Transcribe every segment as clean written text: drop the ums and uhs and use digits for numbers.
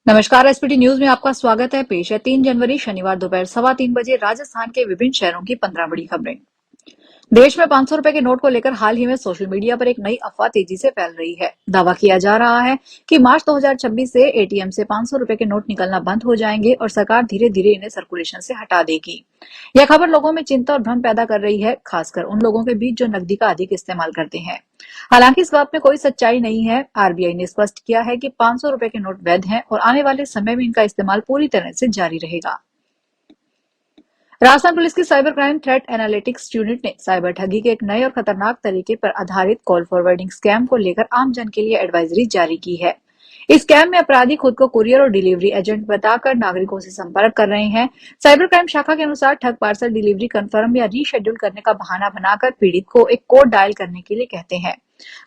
नमस्कार। SPT news में आपका स्वागत है। पेश है 3 जनवरी शनिवार दोपहर 3:15 बजे राजस्थान के विभिन्न शहरों की 15 बड़ी खबरें। देश में 500 रुपए के नोट को लेकर हाल ही में सोशल मीडिया पर एक नई अफवाह तेजी से फैल रही है। दावा किया जा रहा है कि मार्च 2026 से एटीएम से 500 रुपए के नोट निकलना बंद हो जाएंगे और सरकार धीरे धीरे इन्हें सर्कुलेशन से हटा देगी। यह खबर लोगों में चिंता और भ्रम पैदा कर रही है, खासकर उन लोगों के बीच जो नकदी का अधिक इस्तेमाल करते हैं। हालांकि इस बात में कोई सच्चाई नहीं है। आरबीआई ने स्पष्ट किया है कि 500 रुपए के नोट वैध हैं और आने वाले समय में इनका इस्तेमाल पूरी तरह से जारी रहेगा। राजस्थान पुलिस की cyber crime threat analytics unit ने साइबर ठगी के एक नए और खतरनाक तरीके पर आधारित कॉल फॉरवर्डिंग स्कैम को लेकर आम जन के लिए एडवाइजरी जारी की है। इस स्कैम में अपराधी खुद को कुरियर और डिलीवरी एजेंट बताकर नागरिकों से संपर्क कर रहे हैं। साइबर क्राइम शाखा के अनुसार ठग पार्सल डिलीवरी कंफर्म या रीशेड्यूल करने का बहाना बनाकर पीड़ित को एक कोड डायल करने के लिए कहते हैं।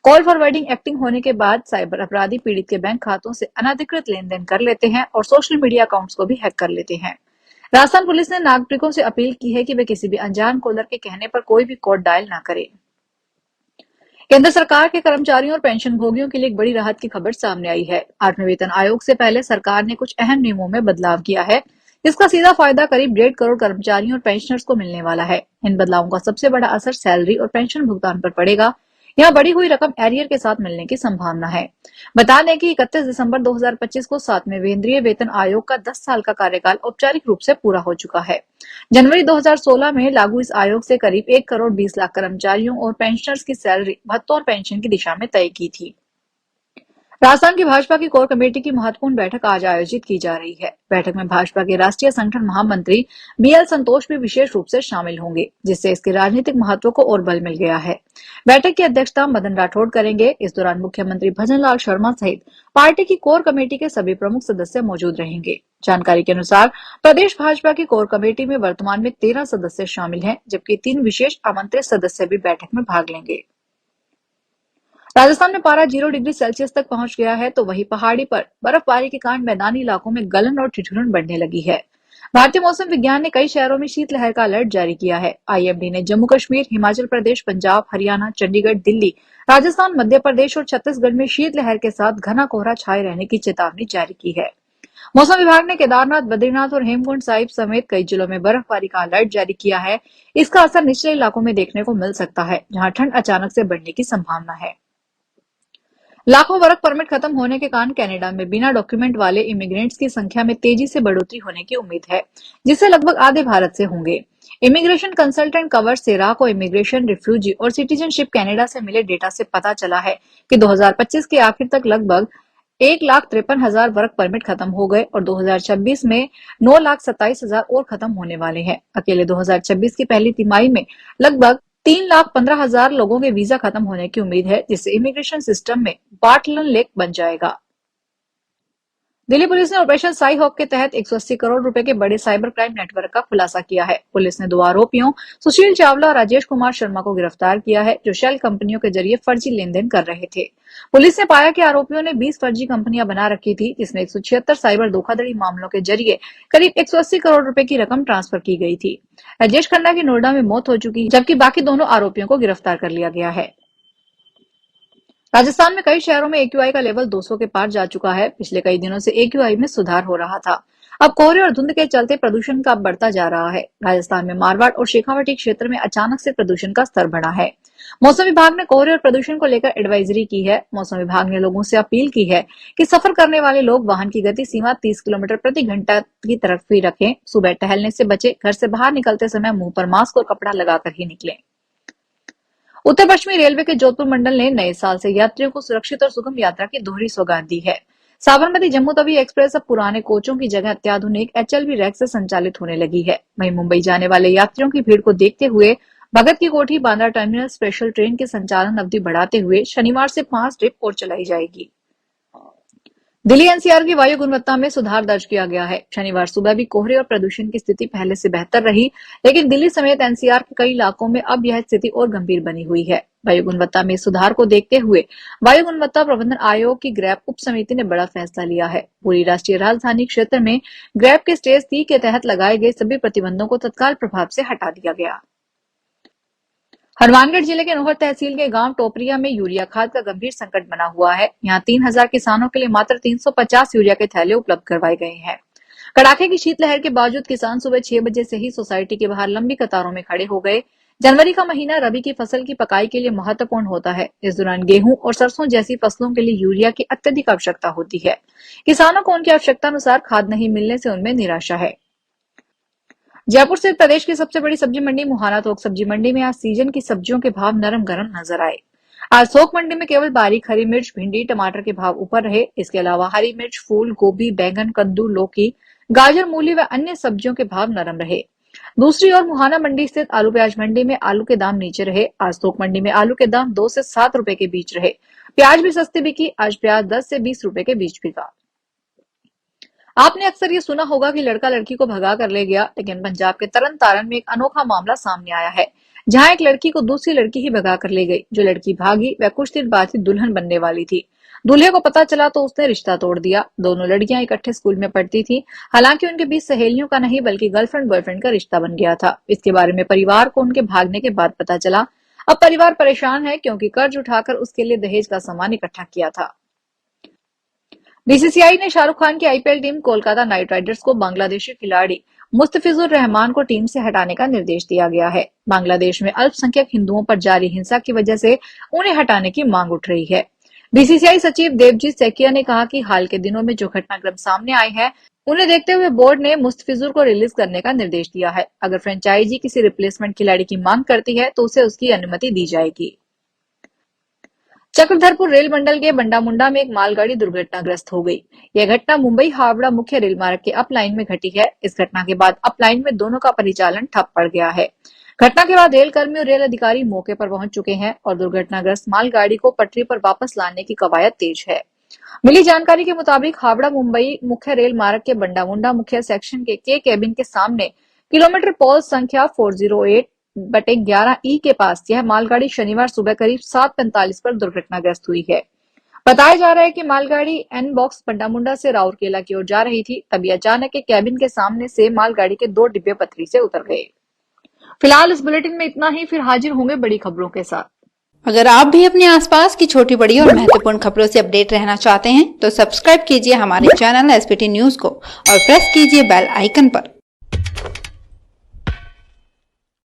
कॉल फॉरवर्डिंग एक्टिंग होने के बाद साइबर अपराधी पीड़ित के बैंक खातों से अनधिकृत लेन देन कर लेते हैं और सोशल मीडिया अकाउंट्स को भी हैक कर लेते हैं। राजस्थान पुलिस ने नागरिकों से अपील की है कि वे किसी भी अनजान कॉलर के कहने पर कोई भी कोड डायल न करें। केंद्र सरकार के कर्मचारियों और पेंशन भोगियों के लिए एक बड़ी राहत की खबर सामने आई है। 8वें वेतन आयोग से पहले सरकार ने कुछ अहम नियमों में बदलाव किया है, जिसका सीधा फायदा करीब 1.5 करोड़ कर्मचारियों और पेंशनर्स को मिलने वाला है। इन बदलावों का सबसे बड़ा असर सैलरी और पेंशन भुगतान पर पड़ेगा। यहाँ बढ़ी हुई रकम एरियर के साथ मिलने की संभावना है। बता दें कि 31 दिसंबर 2025 को 7वें केंद्रीय वेतन आयोग का 10 साल का कार्यकाल औपचारिक रूप से पूरा हो चुका है। जनवरी 2016 में लागू इस आयोग से करीब 1 करोड़ 20 लाख कर्मचारियों और पेंशनर्स की सैलरी, भत्तों और पेंशन की दिशा में तय की थी। राजस्थान की भाजपा की कोर कमेटी की महत्वपूर्ण बैठक आज आयोजित की जा रही है। बैठक में भाजपा के राष्ट्रीय संगठन महामंत्री बीएल संतोष भी विशेष रूप से शामिल होंगे, जिससे इसके राजनीतिक महत्व को और बल मिल गया है। बैठक की अध्यक्षता मदन राठौड़ करेंगे। इस दौरान मुख्यमंत्री भजनलाल शर्मा सहित पार्टी की कोर कमेटी के सभी प्रमुख सदस्य मौजूद रहेंगे। जानकारी के अनुसार प्रदेश भाजपा की कोर कमेटी में वर्तमान में 13 सदस्य शामिल हैं, जबकि 3 विशेष आमंत्रित सदस्य भी बैठक में भाग लेंगे। राजस्थान में पारा 0 डिग्री सेल्सियस तक पहुंच गया है, तो वहीं पहाड़ी पर बर्फबारी के कारण मैदानी इलाकों में गलन और ठिठुरन बढ़ने लगी है। भारतीय मौसम विज्ञान ने कई शहरों में शीतलहर का अलर्ट जारी किया है। आईएमडी ने जम्मू कश्मीर, हिमाचल प्रदेश, पंजाब, हरियाणा, चंडीगढ़, दिल्ली, राजस्थान, मध्य प्रदेश और छत्तीसगढ़ में शीतलहर के साथ घना कोहरा छाए रहने की चेतावनी जारी की है। मौसम विभाग ने केदारनाथ, बद्रीनाथ और हेमकुंड साहिब समेत कई जिलों में बर्फबारी का अलर्ट जारी किया है। इसका असर निचले इलाकों में देखने को मिल सकता है, जहां ठंड अचानक से बढ़ने की संभावना है। लाखों वर्क परमिट खत्म होने के कारण कनाडा में बिना डॉक्यूमेंट वाले इमिग्रेंट्स की संख्या में तेजी से बढ़ोतरी होने की उम्मीद है, जिससे लगभग आधे भारत से होंगे। इमिग्रेशन कंसल्टेंट कवर सेरा को इमिग्रेशन, रिफ्यूजी और सिटीजनशिप कनाडा से मिले डेटा से पता चला है कि 2025 के आखिर तक लगभग 1,53,000 वर्क परमिट खत्म हो गए और 2026 में 9,27,000 और खत्म होने वाले हैं। अकेले 2026 की पहली तिमाही में लगभग 3,15,000 लोगों के वीजा खत्म होने की उम्मीद है, जिससे इमिग्रेशन सिस्टम में बाटलन लेक बन जाएगा। दिल्ली पुलिस ने ऑपरेशन साई हॉक के तहत 180 करोड़ रुपए के बड़े साइबर क्राइम नेटवर्क का खुलासा किया है। पुलिस ने 2 आरोपियों सुशील चावला और राजेश कुमार शर्मा को गिरफ्तार किया है, जो शेल कंपनियों के जरिए फर्जी लेन देन कर रहे थे। पुलिस ने पाया कि आरोपियों ने 20 फर्जी कंपनियां बना रखी थी, जिसमें 176 साइबर धोखाधड़ी मामलों के जरिए करीब 180 करोड़ रुपए की रकम ट्रांसफर की गई थी। राजेश खन्ना की नोएडा में मौत हो चुकी है, जबकि बाकी दोनों आरोपियों को गिरफ्तार कर लिया गया है। राजस्थान में कई शहरों में एक्यूआई का लेवल 200 के पार जा चुका है। पिछले कई दिनों से एक्यूआई में सुधार हो रहा था। अब कोहरे और धुंध के चलते प्रदूषण का बढ़ता जा रहा है। राजस्थान में मारवाड़ और शेखावाटी क्षेत्र में अचानक से प्रदूषण का स्तर बढ़ा है। मौसम विभाग ने कोहरे और प्रदूषण को लेकर एडवाइजरी की है। मौसम विभाग ने लोगों से अपील की है कि सफर करने वाले लोग वाहन की गति सीमा 30 किलोमीटर प्रति घंटा की तरफ ही रखें। सुबह टहलने से बचे। घर से बाहर निकलते समय मुंह पर मास्क और कपड़ा लगाकर ही निकलें। उत्तर पश्चिमी रेलवे के जोधपुर मंडल ने नए साल से यात्रियों को सुरक्षित और सुगम यात्रा की दोहरी सौगात दी है। साबरमती जम्मू तवी एक्सप्रेस अब पुराने कोचों की जगह अत्याधुनिक एचएलवी रैक से संचालित होने लगी है। वहीं मुंबई जाने वाले यात्रियों की भीड़ को देखते हुए भगत की कोठी बांद्रा टर्मिनल स्पेशल ट्रेन की संचालन अवधि बढ़ाते हुए शनिवार से 5 ट्रिप और चलाई जाएगी। दिल्ली एनसीआर की वायु गुणवत्ता में सुधार दर्ज किया गया है। शनिवार सुबह भी कोहरे और प्रदूषण की स्थिति पहले से बेहतर रही, लेकिन दिल्ली समेत एनसीआर के कई इलाकों में अब यह स्थिति और गंभीर बनी हुई है। वायु गुणवत्ता में सुधार को देखते हुए वायु गुणवत्ता प्रबंधन आयोग की ग्रैप उप समिति ने बड़ा फैसला लिया है। पूरी राष्ट्रीय राजधानी क्षेत्र में ग्रैप के स्टेज 3 के तहत लगाए गए सभी प्रतिबंधों को तत्काल प्रभाव से हटा दिया गया। हनुमानगढ़ जिले के नोहर तहसील के गांव टोपरिया में यूरिया खाद का गंभीर संकट बना हुआ है। यहाँ 3000 किसानों के लिए मात्र 350 यूरिया के थैले उपलब्ध करवाए गए हैं। कड़ाके की शीतलहर के बावजूद किसान सुबह 6 बजे से ही सोसाइटी के बाहर लंबी कतारों में खड़े हो गए। जनवरी का महीना रबी की फसल की पकाई के लिए महत्वपूर्ण होता है। इस दौरान गेहूं और सरसों जैसी फसलों के लिए यूरिया की अत्यधिक आवश्यकता होती है। किसानों को उनकी आवश्यकता अनुसार खाद नहीं मिलने से उनमें निराशा है। जयपुर से प्रदेश की सबसे बड़ी सब्जी मंडी मुहाना थोक सब्जी मंडी में आज सीजन की सब्जियों के भाव नरम गरम नजर आए। आज थोक मंडी में केवल बारीक हरी मिर्च, भिंडी, टमाटर के भाव ऊपर रहे। इसके अलावा हरी मिर्च, फूल गोभी, बैंगन, कद्दू, लौकी, गाजर, मूली व अन्य सब्जियों के भाव नरम रहे। दूसरी ओर मुहाना मंडी स्थित आलू प्याज मंडी में आलू के दाम नीचे रहे। आज थोक मंडी में आलू के दाम 2 से 7 रुपए के बीच रहे। प्याज भी सस्ती बिकी। आज प्याज 10 से 20 रुपए के बीच बिका। आपने अक्सर ये सुना होगा कि लड़का लड़की को भगा कर ले गया, लेकिन पंजाब के तरन तारण में एक अनोखा मामला सामने आया है, जहां एक लड़की को दूसरी लड़की ही भगा कर ले गई। जो लड़की भागी वह कुछ दिन बाद ही दुल्हन बनने वाली थी। दूल्हे को पता चला तो उसने रिश्ता तोड़ दिया। दोनों लड़कियां इकट्ठे स्कूल में पढ़ती थी। हालांकि उनके बीच सहेलियों का नहीं बल्कि गर्लफ्रेंड बॉयफ्रेंड का रिश्ता बन गया था। इसके बारे में परिवार को उनके भागने के बाद पता चला। अब परिवार परेशान है क्योंकि कर्ज उठाकर उसके लिए दहेज का सामान इकट्ठा किया था। बीसीसीआई ने शाहरुख खान की IPL team Kolkata night Riders को बांग्लादेशी खिलाड़ी मुस्तफिजुर रहमान को टीम से हटाने का निर्देश दिया गया है। बांग्लादेश में अल्पसंख्यक हिंदुओं पर जारी हिंसा की वजह से उन्हें हटाने की मांग उठ रही है। बीसीसीआई सचिव देवजीत सेकिया ने कहा कि हाल के दिनों में जो घटनाक्रम सामने आए हैं, उन्हें देखते हुए बोर्ड ने मुस्तफिजुर को रिलीज करने का निर्देश दिया है। अगर फ्रेंचाइजी किसी रिप्लेसमेंट खिलाड़ी की मांग करती है तो उसे उसकी अनुमति दी जाएगी। चक्रधरपुर रेल मंडल के बंडामुंडा में एक मालगाड़ी दुर्घटनाग्रस्त हो गई। यह घटना मुंबई हावड़ा मुख्य रेल मार्ग के अप लाइन में घटी है। इस घटना के बाद अप लाइन में दोनों का परिचालन ठप पड़ गया है। घटना के बाद रेल कर्मी और रेल अधिकारी मौके पर पहुंच चुके हैं और दुर्घटनाग्रस्त मालगाड़ी को पटरी पर वापस लाने की कवायद तेज है। मिली जानकारी के मुताबिक हावड़ा मुंबई मुख्य रेल मार्ग के बंडामुंडा मुख्य सेक्शन के केबिन के सामने किलोमीटर पोल संख्या 408/11 के पास यह मालगाड़ी शनिवार सुबह करीब 7:45 पर दुर्घटनाग्रस्त हुई है। बताया जा रहा है कि मालगाड़ी एन बॉक्स बंडामुंडा से राउरकेला की ओर जा रही थी। तभी अचानक के केबिन के सामने से मालगाड़ी के 2 डिब्बे पटरी से उतर गए। फिलहाल इस बुलेटिन में इतना ही। फिर हाजिर होंगे बड़ी खबरों के साथ। अगर आप भी अपने आसपास की छोटी बड़ी और महत्वपूर्ण खबरों से अपडेट रहना चाहते हैं तो सब्सक्राइब कीजिए हमारे चैनल एसपीटी न्यूज को और प्रेस कीजिए बेल आइकन पर।